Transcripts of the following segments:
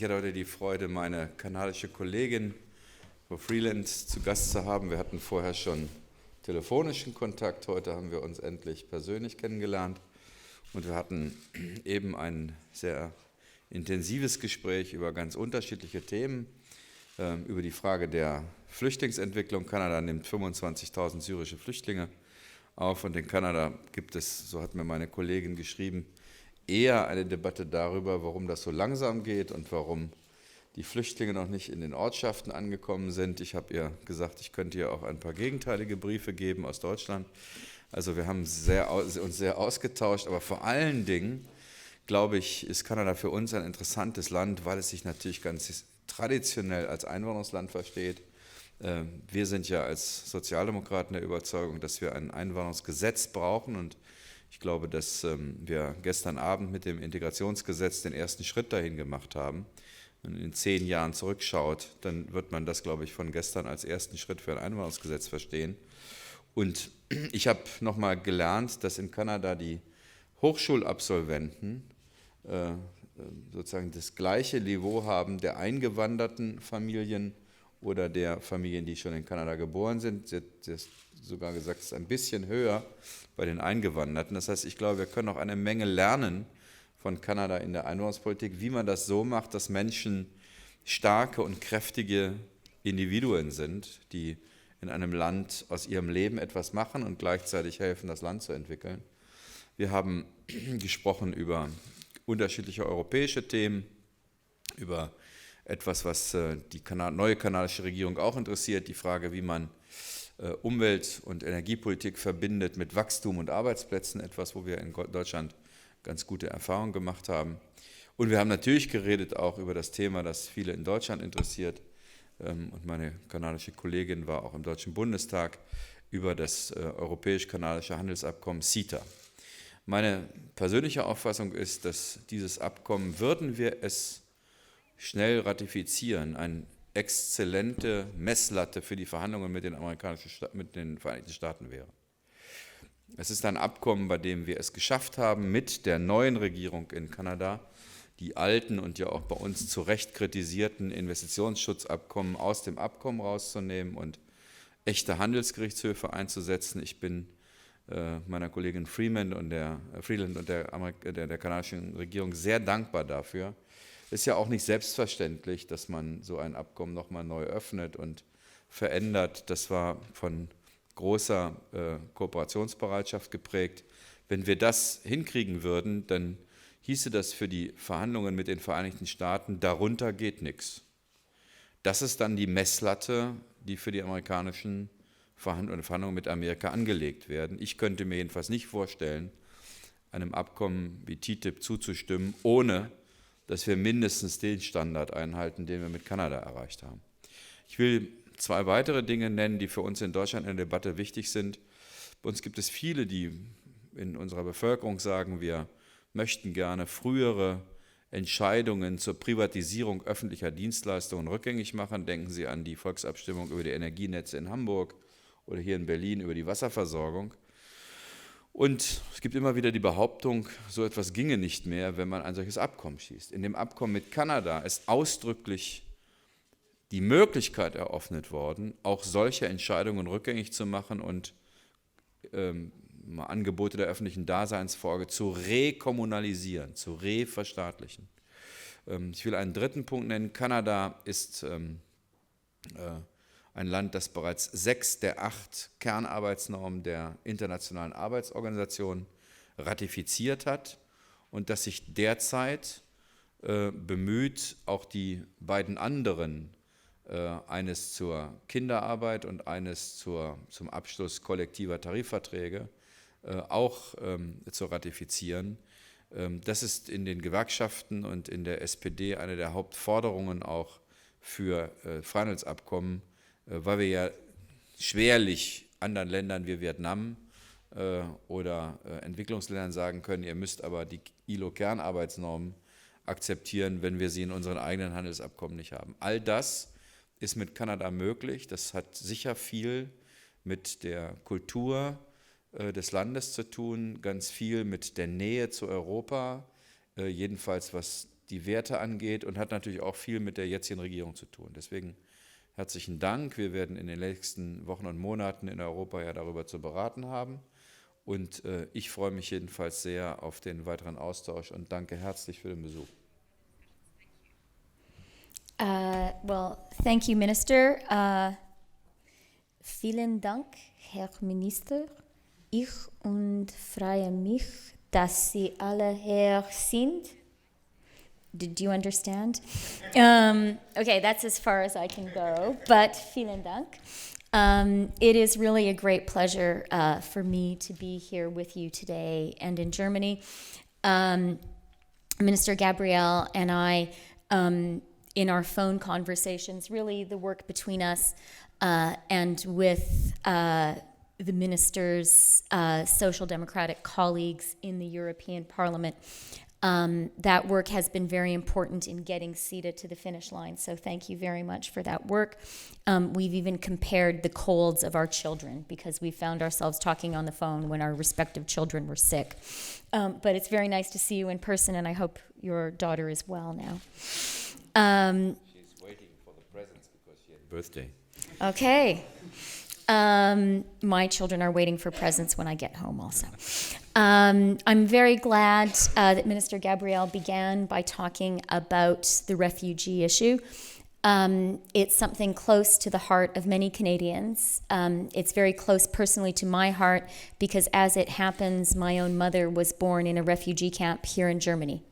Ich hatte heute die Freude, meine kanadische Kollegin Frau Freeland zu Gast zu haben. Wir hatten vorher schon telefonischen Kontakt, heute haben wir uns endlich persönlich kennengelernt und wir hatten eben ein sehr intensives Gespräch über ganz unterschiedliche Themen, über die Frage der Flüchtlingsentwicklung. Kanada nimmt 25.000 syrische Flüchtlinge auf und in Kanada gibt es, so hat mir meine Kollegin geschrieben, eher eine Debatte darüber, warum das so langsam geht und warum die Flüchtlinge noch nicht in den Ortschaften angekommen sind. Ich habe ihr gesagt, ich könnte ihr auch ein paar gegenteilige Briefe geben aus Deutschland. Also wir haben uns sehr ausgetauscht, aber vor allen Dingen, glaube ich, ist Kanada für uns ein interessantes Land, weil es sich natürlich ganz traditionell als Einwanderungsland versteht. Wir sind ja als Sozialdemokraten der Überzeugung, dass wir ein Einwanderungsgesetz brauchen und ich glaube, dass wir gestern Abend mit dem Integrationsgesetz den ersten Schritt dahin gemacht haben. Wenn man in 10 Jahren zurückschaut, dann wird man das, glaube ich, von gestern als ersten Schritt für ein Einwanderungsgesetz verstehen. Und ich habe nochmal gelernt, dass in Kanada die Hochschulabsolventen sozusagen das gleiche Niveau haben der eingewanderten Familien oder der Familien, die schon in Kanada geboren sind. Sie hat sogar gesagt, es ist ein bisschen höher bei den Eingewanderten. Das heißt, ich glaube, wir können auch eine Menge lernen von Kanada in der Einwanderungspolitik, wie man das so macht, dass Menschen starke und kräftige Individuen sind, die in einem Land aus ihrem Leben etwas machen und gleichzeitig helfen, das Land zu entwickeln. Wir haben gesprochen über unterschiedliche europäische Themen, über etwas, was die neue kanadische Regierung auch interessiert, die Frage, wie man Umwelt- und Energiepolitik verbindet mit Wachstum und Arbeitsplätzen, etwas, wo wir in Deutschland ganz gute Erfahrungen gemacht haben. Und wir haben natürlich geredet auch über das Thema, das viele in Deutschland interessiert. Und meine kanadische Kollegin war auch im Deutschen Bundestag über das europäisch-kanadische Handelsabkommen CETA. Meine persönliche Auffassung ist, dass dieses Abkommen, würden wir es schnell ratifizieren, eine exzellente Messlatte für die Verhandlungen mit den Vereinigten Staaten wäre. Es ist ein Abkommen, bei dem wir es geschafft haben, mit der neuen Regierung in Kanada die alten und ja auch bei uns zu Recht kritisierten Investitionsschutzabkommen aus dem Abkommen rauszunehmen und echte Handelsgerichtshöfe einzusetzen. Ich bin meiner Kollegin Freeland und der kanadischen Regierung sehr dankbar dafür. Es ist ja auch nicht selbstverständlich, dass man so ein Abkommen nochmal neu öffnet und verändert. Das war von großer Kooperationsbereitschaft geprägt. Wenn wir das hinkriegen würden, dann hieße das für die Verhandlungen mit den Vereinigten Staaten, darunter geht nichts. Das ist dann die Messlatte, die für die amerikanischen Verhandlungen mit Amerika angelegt werden. Ich könnte mir jedenfalls nicht vorstellen, einem Abkommen wie TTIP zuzustimmen, ohne dass wir mindestens den Standard einhalten, den wir mit Kanada erreicht haben. Ich will 2 weitere Dinge nennen, die für uns in Deutschland in der Debatte wichtig sind. Bei uns gibt es viele, die in unserer Bevölkerung sagen, wir möchten gerne frühere Entscheidungen zur Privatisierung öffentlicher Dienstleistungen rückgängig machen. Denken Sie an die Volksabstimmung über die Energienetze in Hamburg oder hier in Berlin über die Wasserversorgung. Und es gibt immer wieder die Behauptung, so etwas ginge nicht mehr, wenn man ein solches Abkommen schließt. In dem Abkommen mit Kanada ist ausdrücklich die Möglichkeit eröffnet worden, auch solche Entscheidungen rückgängig zu machen und Angebote der öffentlichen Daseinsvorsorge zu rekommunalisieren, zu reverstaatlichen. Ich will einen dritten Punkt nennen. Kanada ist ein Land, das bereits 6 der 8 Kernarbeitsnormen der Internationalen Arbeitsorganisation ratifiziert hat und das sich derzeit bemüht, auch die beiden anderen, eines zur Kinderarbeit und eines zum Abschluss kollektiver Tarifverträge, auch zu ratifizieren. Das ist in den Gewerkschaften und in der SPD eine der Hauptforderungen auch für Freihandelsabkommen, weil wir ja schwerlich anderen Ländern wie Vietnam oder Entwicklungsländern sagen können, ihr müsst aber die ILO-Kernarbeitsnormen akzeptieren, wenn wir sie in unseren eigenen Handelsabkommen nicht haben. All das ist mit Kanada möglich. Das hat sicher viel mit der Kultur des Landes zu tun, ganz viel mit der Nähe zu Europa, jedenfalls was die Werte angeht und hat natürlich auch viel mit der jetzigen Regierung zu tun. Deswegen herzlichen Dank. Wir werden in den nächsten Wochen und Monaten in Europa ja darüber zu beraten haben. Und ich freue mich jedenfalls sehr auf den weiteren Austausch und danke herzlich für den Besuch. Well, thank you, Minister. Vielen Dank, Herr Minister. Ich freue mich, dass Sie alle hier sind. Did you understand? Okay, that's as far as I can go, but vielen Dank. It is really a great pleasure for me to be here with you today and in Germany. Minister Gabriel and I, in our phone conversations, really the work between us and with the minister's social democratic colleagues in the European Parliament, that work has been very important in getting CETA to the finish line. So thank you very much for that work. We've even compared the colds of our children because we found ourselves talking on the phone when our respective children were sick. But it's very nice to see you in person, and I hope your daughter is well now. She's waiting for the presents because she had a birthday. Okay. My children are waiting for presents when I get home also. I'm very glad that Minister Gabriel began by talking about the refugee issue. It's something close to the heart of many Canadians. It's very close personally to my heart because as it happens, my own mother was born in a refugee camp here in Germany.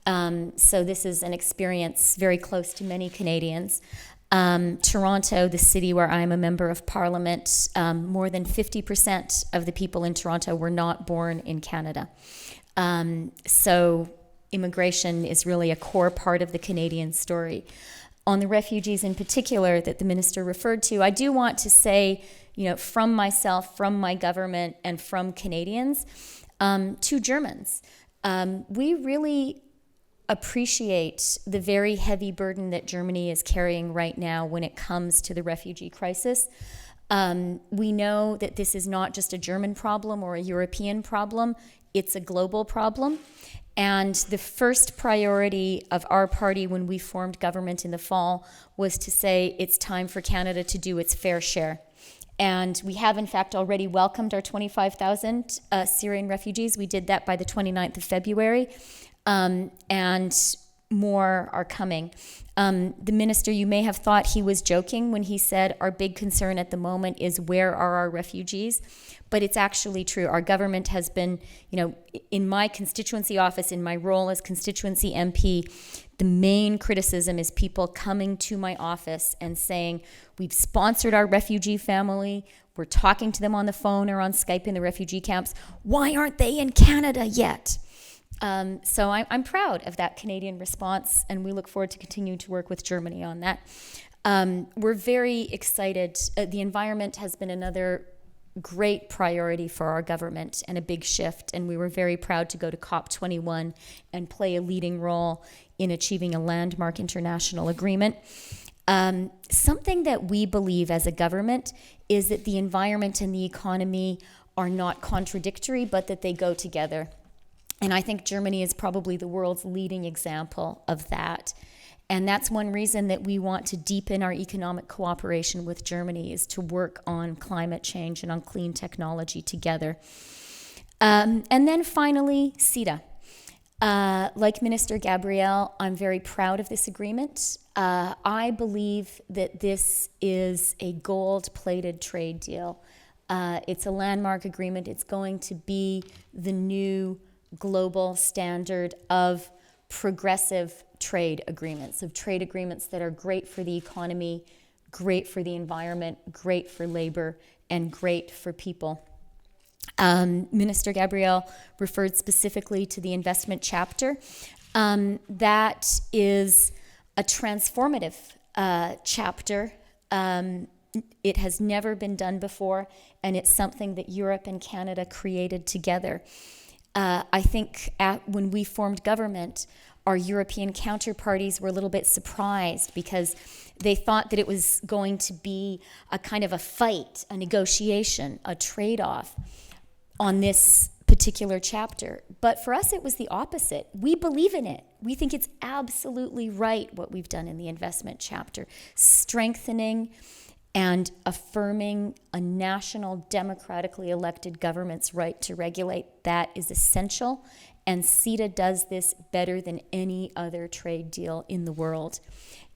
So this is an experience very close to many Canadians. Toronto, the city where I'm a member of Parliament, more than 50% of the people in Toronto were not born in Canada. So immigration is really a core part of the Canadian story. On the refugees in particular that the minister referred to, I do want to say, from myself, from my government, and from Canadians, to Germans, we really appreciate the very heavy burden that Germany is carrying right now when it comes to the refugee crisis. We know that this is not just a German problem or a European problem, it's a global problem. And the first priority of our party when we formed government in the fall was to say it's time for Canada to do its fair share. And we have, in fact, already welcomed our 25,000 Syrian refugees. We did that by the 29th of February. And more are coming. The minister, you may have thought he was joking when he said our big concern at the moment is where are our refugees? But it's actually true. Our government has been, in my constituency office, in my role as constituency MP, the main criticism is people coming to my office and saying, we've sponsored our refugee family, we're talking to them on the phone or on Skype in the refugee camps. Why aren't they in Canada yet? So I'm proud of that Canadian response, and we look forward to continuing to work with Germany on that. We're very excited. The environment has been another great priority for our government and a big shift, and we were very proud to go to COP21 and play a leading role in achieving a landmark international agreement. Something that we believe as a government is that the environment and the economy are not contradictory, but that they go together. And I think Germany is probably the world's leading example of that. And that's one reason that we want to deepen our economic cooperation with Germany is to work on climate change and on clean technology together. And then finally, CETA. Like Minister Gabriel, I'm very proud of this agreement. I believe that this is a gold-plated trade deal. It's a landmark agreement. It's going to be the new global standard of progressive trade agreements, of trade agreements that are great for the economy, great for the environment, great for labor, and great for people. Minister Gabriel referred specifically to the investment chapter. That is a transformative chapter. It has never been done before, and it's something that Europe and Canada created together. I think when we formed government, our European counterparties were a little bit surprised because they thought that it was going to be a kind of a fight, a negotiation, a trade-off on this particular chapter. But for us, it was the opposite. We believe in it. we think it's absolutely right what we've done in the investment chapter, strengthening and affirming a national democratically elected government's right to regulate. That is essential, and CETA does this better than any other trade deal in the world,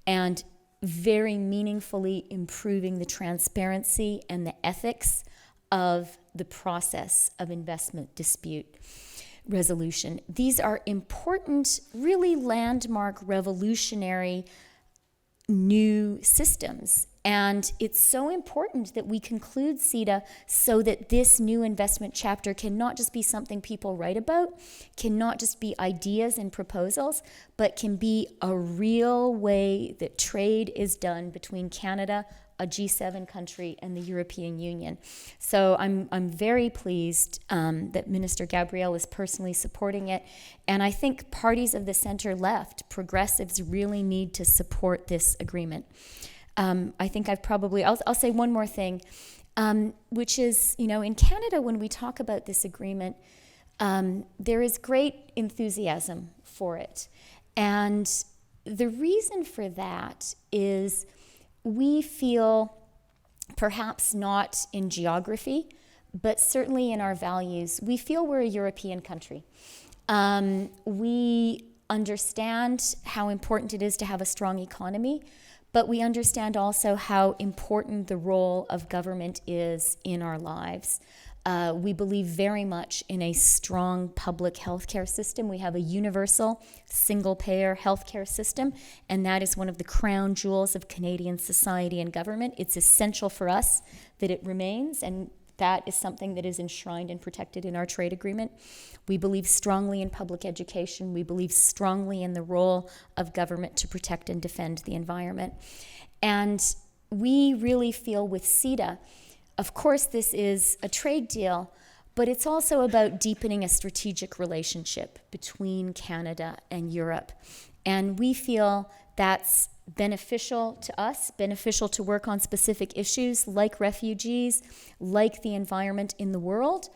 and very meaningfully improving the transparency and the ethics of the process of investment dispute resolution. These are important, really landmark, revolutionary new systems. And it's so important that we conclude CETA so that this new investment chapter can not just be something people write about, cannot just be ideas and proposals, but can be a real way that trade is done between Canada, a G7 country, and the European Union. So I'm very pleased that Minister Gabriel is personally supporting it. And I think parties of the center-left, progressives, really need to support this agreement. I think I'll say one more thing, which is, in Canada, when we talk about this agreement, there is great enthusiasm for it. And the reason for that is we feel, perhaps not in geography, but certainly in our values, we feel we're a European country. We understand how important it is to have a strong economy, but we understand also how important the role of government is in our lives. We believe very much in a strong public healthcare system. We have a universal, single-payer healthcare system, and that is one of the crown jewels of Canadian society and government. It's essential for us that it remains, and that is something that is enshrined and protected in our trade agreement. We believe strongly in public education. We believe strongly in the role of government to protect and defend the environment. And we really feel with CETA, of course, this is a trade deal, but it's also about deepening a strategic relationship between Canada and Europe. And we feel that's beneficial to us, beneficial to work on specific issues like refugees, like the environment in the world,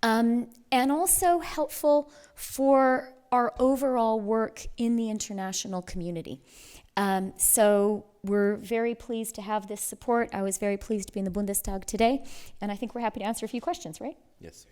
and also helpful for our overall work in the international community. So we're very pleased to have this support. I was very pleased to be in the Bundestag today, and I think we're happy to answer a few questions, right? Yes.